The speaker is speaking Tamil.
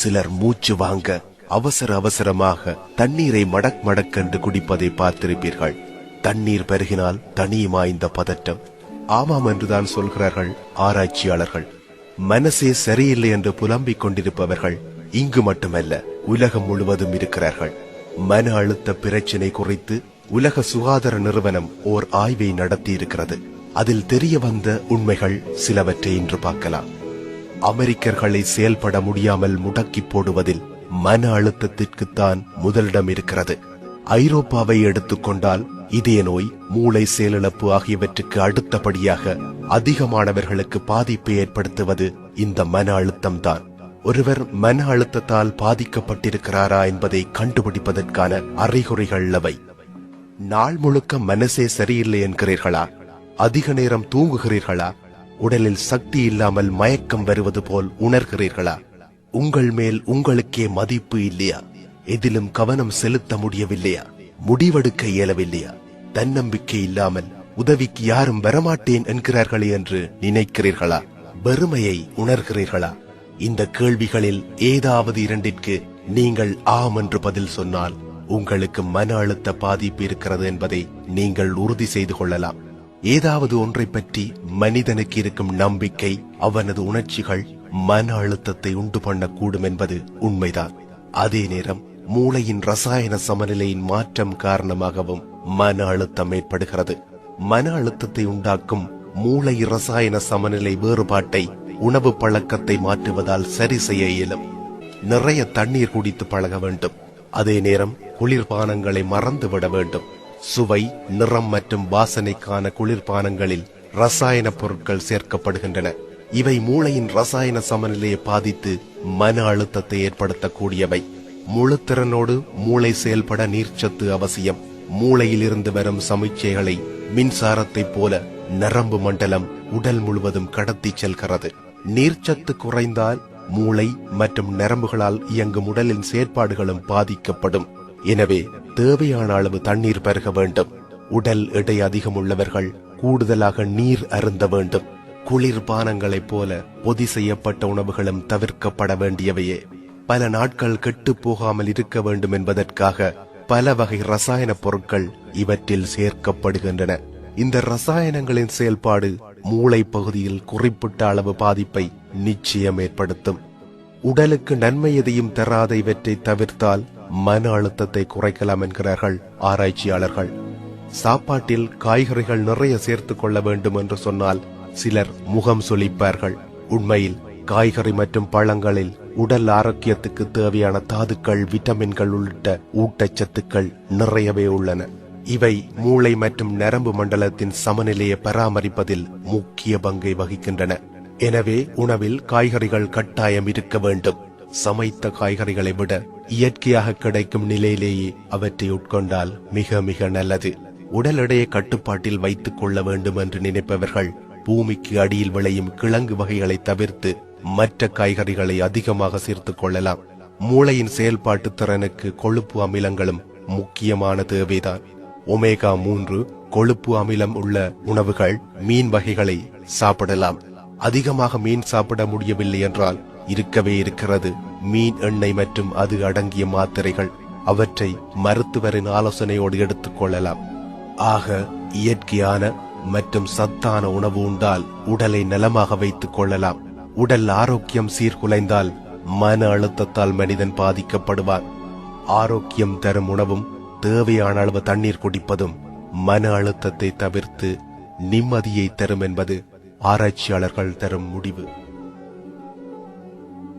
சிலர் மூச்சு வாங்க அவசர அவசரமாக தண்ணீரை மடக் மடக்கென்று குடிப்பதை பார்த்திருப்பீர்கள். தண்ணீர் பெருகினால் தனியுமா இந்த பதட்டம்? ஆமாம் என்றுதான் சொல்கிறார்கள் ஆராய்ச்சியாளர்கள். மனசே சரியில்லை என்று புலம்பிக் கொண்டிருப்பவர்கள் இங்கு மட்டுமல்ல, உலகம் முழுவதும் இருக்கிறார்கள். மன அழுத்த பிரச்சினை குறித்து உலக சுகாதார நிறுவனம் ஓர் ஆய்வை நடத்தி இருக்கிறது. அதில் தெரிய வந்த உண்மைகள் சிலவற்றை இன்று பார்க்கலாம். அமெரிக்கர்களை செயல்பட முடியாமல் முடக்கி போடுவதில் மன அழுத்தத்திற்குத்தான் முதலிடம் இருக்கிறது. ஐரோப்பாவை எடுத்துக்கொண்டால் இதய நோய், மூளை செயலிழப்பு ஆகியவற்றுக்கு அடுத்தபடியாக அதிகமானவர்களுக்கு பாதிப்பை ஏற்படுத்துவது இந்த மன அழுத்தம்தான். ஒருவர் மன அழுத்தத்தால் பாதிக்கப்பட்டிருக்கிறாரா என்பதை கண்டுபிடிப்பதற்கான அறிகுறிகள் அவை. நாள் முழுக்க மனசே சரியில்லை என்கிறீர்களா? அதிக நேரம் தூங்குகிறீர்களா? உடலில் சக்தி இல்லாமல் மயக்கம் வருவது போல் உணர்கிறீர்களா? உங்கள் மேல் உங்களுக்கே மதிப்பு இல்லையா? எதிலும் கவனம் செலுத்த முடியவில்லையா? முடிவெடுக்க இயலவில்லையா? தன்னம்பிக்கை இல்லாமல் உதவிக்கு யாரும் வரமாட்டேன் என்கிறார்களே என்று நினைக்கிறீர்களா? வெறுமையை உணர்கிறீர்களா? இந்த கேள்விகளில் ஏதாவது இரண்டிற்கு நீங்கள் ஆம் என்று பதில் சொன்னால் உங்களுக்கு மன அழுத்த பாதிப்பு இருக்கிறது என்பதை நீங்கள் உறுதி செய்து கொள்ளலாம். ஏதாவது ஒன்றை பற்றி மனிதனுக்கு இருக்கும் நம்பிக்கை, அவனது உணர்ச்சிகள் மன அழுத்தத்தை உண்டு பண்ணக்கூடும் என்பது உண்மைதான். அதே நேரம் மூளையின் ரசாயன சமநிலையின் மாற்றம் காரணமாகவும் மன அழுத்தம் ஏற்படுகிறது. மன அழுத்தத்தை உண்டாக்கும் மூளை ரசாயன சமநிலை வேறுபாட்டை உணவு பழக்கத்தை மாற்றுவதால் சரி செய்ய இயலும். நிறைய தண்ணீர் குடித்து பழக வேண்டும். அதே நேரம் குளிர்பானங்களை மறந்துவிட வேண்டும். சுவை, நிறம் மற்றும் வாசனைக்கான குளிர்பானங்களில் ரசாயன பொருட்கள் சேர்க்கப்படுகின்றன. இவை மூளையின் ரசாயன சமநிலையை பாதித்து மன அழுத்தத்தை ஏற்படுத்தக்கூடியவை. முழு திறனோடு மூளை செயல்பட நீர்ச்சத்து அவசியம். மூளையில் இருந்து வரும் சமிச்சைகளை மின்சாரத்தை போல நரம்பு மண்டலம் உடல் முழுவதும் கடத்தி செல்கிறது. நீர்ச்சத்து குறைந்தால் மூளை மற்றும் நரம்புகளால் இயங்கும் உடலின் செயற்பாடுகளும் பாதிக்கப்படும். எனவே தேவையான அளவு தண்ணீர் பருக வேண்டும். உடல் எடை அதிகம் உள்ளவர்கள் கூடுதலாக நீர் அருந்த வேண்டும். குளிர்பானங்களைப் போல பொதி செய்யப்பட்ட உணவுகளும் தவிர்க்கப்பட வேண்டியவையே. பல நாட்கள் கெட்டு போகாமல் இருக்க வேண்டும் என்பதற்காக பல வகை ரசாயன பொருட்கள் இவற்றில் சேர்க்கப்படுகின்றன. இந்த ரசாயனங்களின் செயல்பாடு மூளை பகுதியில் குறிப்பிட்ட அளவு பாதிப்பை நிச்சயம் ஏற்படுத்தும். உடலுக்கு நன்மை எதையும் தராத இவற்றை தவிர்த்தால் மன அழுத்தத்தை குறைக்கலாம் என்கிறார்கள் ஆராய்ச்சியாளர்கள். சாப்பாட்டில் காய்கறிகள் நிறைய சேர்த்துக் கொள்ள வேண்டும் என்று சொன்னால் சிலர் முகம் சுளிப்பார்கள். உண்மையில் காய்கறி மற்றும் பழங்களில் உடல் ஆரோக்கியத்துக்கு தேவையான தாதுக்கள், விட்டமின்கள் உள்ளிட்ட ஊட்டச்சத்துக்கள் நிறையவே உள்ளன. இவை மூளை மற்றும் நரம்பு மண்டலத்தின் சமநிலையை பராமரிப்பதில் முக்கிய பங்கை வகிக்கின்றன. எனவே உணவில் காய்கறிகள் கட்டாயம் இருக்க வேண்டும். சமைத்த காய்கறிகளை விட இயற்கையாக கிடைக்கும் நிலையிலேயே அவற்றை உட்கொண்டால் மிக மிக நல்லது. உடல் எடையை கட்டுப்பாட்டில் வைத்துக் கொள்ள வேண்டும் என்று நினைப்பவர்கள் பூமிக்கு அடியில் விளையும் கிழங்கு வகைகளை தவிர்த்து மற்ற காய்கறிகளை அதிகமாக சேர்த்துக் கொள்ளலாம். மூளையின் செயல்பாட்டு திறனுக்கு கொழுப்பு அமிலங்களும் முக்கியமான தேவைதான். ஒமேகா 3 கொழுப்பு அமிலம் உள்ள உணவுகள், மீன் வகைகளை சாப்பிடலாம். அதிகமாக மீன் சாப்பிட முடியவில்லை என்றால் இருக்கவே இருக்கிறது மீன் எண்ணெய் மற்றும் அது அடங்கிய மாத்திரைகள். அவற்றை மருத்துவரின் ஆலோசனையோடு எடுத்துக் கொள்ளலாம். ஆக இயற்கையான மற்றும் சத்தான உணவு உண்டால் உடலை நலமாக வைத்துக் கொள்ளலாம். உடல் ஆரோக்கியம் சீர்குலைந்தால் மன அழுத்தத்தால் மனிதன் பாதிக்கப்படுவார். ஆரோக்கியம் தரும் உணவும் தேவையான அளவு தண்ணீர் குடிப்பதும் மன அழுத்தத்தை தவிர்த்து நிம்மதியை தரும் என்பது ஆராய்ச்சியாளர்கள் தரும் முடிவு.